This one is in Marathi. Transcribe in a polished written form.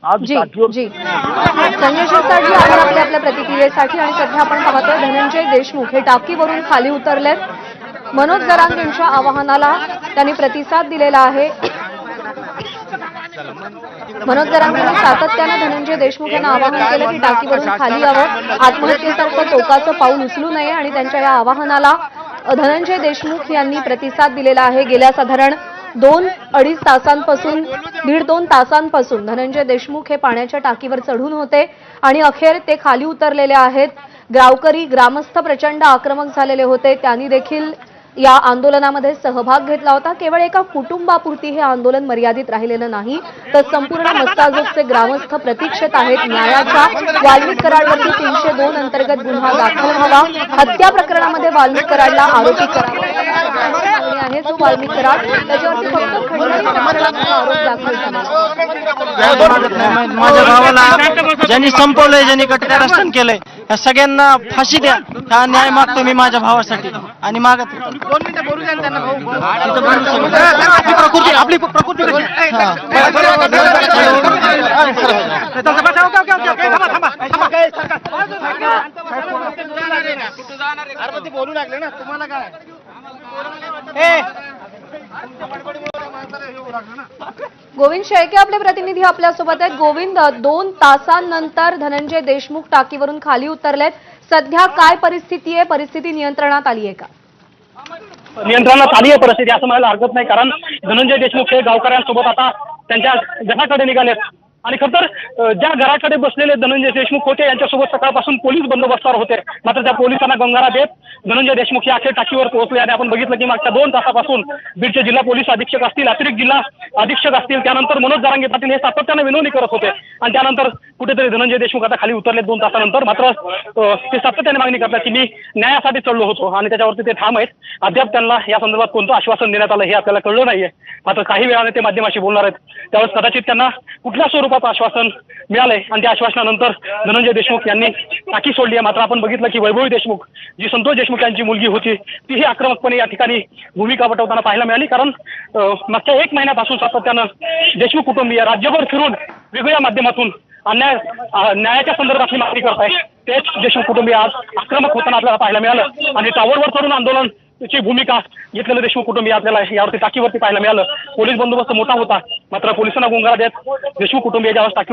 आज जी टाकीवर जी संजय शिरसाट जी आभार आपल्या प्रतिक्रियेसाठी। आणि सध्या आपण पाहतोय धनंजय देशमुख हे टाकीवरून खाली उतरलेत। मनोज जरांगेंच्या आवाहनाला त्यांनी प्रतिसाद दिलेला आहे। मनोज जरांगेंनी सातत्यानं धनंजय देशमुख यांना आवाहन केलं की टाकीवरून खाली यावं, आत्महत्येसारखं टोकाचं पाऊल उचलू नये। आणि त्यांच्या या आवाहनाला धनंजय देशमुख यांनी प्रतिसाद दिलेला आहे। गेल्या साधारण 2-2.5 तासांपासून 1.5-2 तासांपासून धनंजय देशमुख हे पाण्याच्या टाकीवर चढून होते आणि अखेर ते खाली उतरलेले आहेत। गावकरी ग्रामस्थ प्रचंड आक्रमक झालेले होते, त्यांनी देखील या आंदोलनामध्ये सहभाग घेतला होता। केवळ एका कुटुंबापुरती हे आंदोलन मर्यादित राहिलेलं नाही, तर संपूर्ण मस्ताजोगचे ग्रामस्थ प्रतीक्षेत आहेत न्यायाच्या। वाल्मिक कराडवरती 302 अंतर्गत गुन्हा दाखल व्हावा, हत्या प्रकरणामध्ये वाल्मिक कराडला आरोपी करावा मागणी आहे। जो वाल्मिक कराड त्याच्यावरती फक्त खंडणी प्रकरणाचा आरोप दाखल झाला। माझ्या भावाला ज्यांनी संपवलंय, ज्यांनी कटकारस्थान केलंय, या सगळ्यांना फाशी द्या, हा न्याय मागतो मी माझ्या भावासाठी। आणि मागत आपली प्रकृती बोलू लागले ना, तुम्हाला काय गोविंद शेळके आपले प्रतिनिधी आपल्यासोबत आहेत। गोविंद, 2 तासांनंतर धनंजय देशमुख टाकीवरून खाली उतरलेत। सध्या काय परिस्थिती आहे? परिस्थिती नियंत्रणात आली आहे का? नियंत्रणात आली आहे परिस्थिती असं म्हणायला हरकत नाही, कारण धनंजय देशमुख हे गावकऱ्यांसोबत आता त्यांच्या घराकडे निघालेत। आणि खरं तर ज्या घराकडे बसलेले धनंजय देशमुख होते यांच्यासोबत सकाळपासून पोलीस बंदोबस्तावर होते, मात्र त्या पोलिसांना गंगारा देत धनंजय देशमुख या अखेर टाकीवर पोहोचले। आणि आपण बघितलं की मागच्या 2 तासापासून बीडचे जिल्हा पोलीस अधीक्षक असतील, अतिरिक्त जिल्हा अधीक्षक असतील, त्यानंतर मनोज जरांगे पाटील हे सातत्याने विनवणी करत होते। आणि त्यानंतर कुठेतरी धनंजय देशमुख आता खाली उतरले 2 तासानंतर। मात्र ते सातत्याने मागणी करतात की मी न्यायासाठी चढलो होतो आणि त्याच्यावरती ते ठाम आहेत। अद्याप त्यांना या संदर्भात कोणतं आश्वासन देण्यात आलं हे आपल्याला कळलं नाहीये। मात्र काही वेळाने ते माध्यमाशी बोलणार आहेत, त्यावेळेस कदाचित त्यांना कुठल्या स्वरूपाचं आश्वासन मिळालंय आणि त्या आश्वासनानंतर धनंजय देशमुख यांनी टाकी सोडली आहे। मात्र आपण बघितलं की वैभवी देशमुख जी संतोष देशमुख यांची मुलगी होती तीही आक्रमकपणे या ठिकाणी भूमिका वटवताना पाहायला मिळाली। कारण मागच्या 1 महिन्यापासून सातत्यानं देशमुख कुटुंबीय राज्यभर फिरून वेगवेगळ्या माध्यमातून न्यायाच्या संदर्भातली मागणी करताय। तेच देशमुख कुटुंबीय आज आक्रमक होताना आपल्याला पाहायला मिळालं आणि टावरवर चढून आंदोलनची भूमिका घेतलेलं देशमुख कुटुंबीय आपल्याला यावरती टाकीवरती पाहायला मिळालं। पोलीस बंदोबस्त मोठा होता, मात्र पोलिसांना गुंगारा देत देशमुख कुटुंबीय ज्यावेळेस टाकी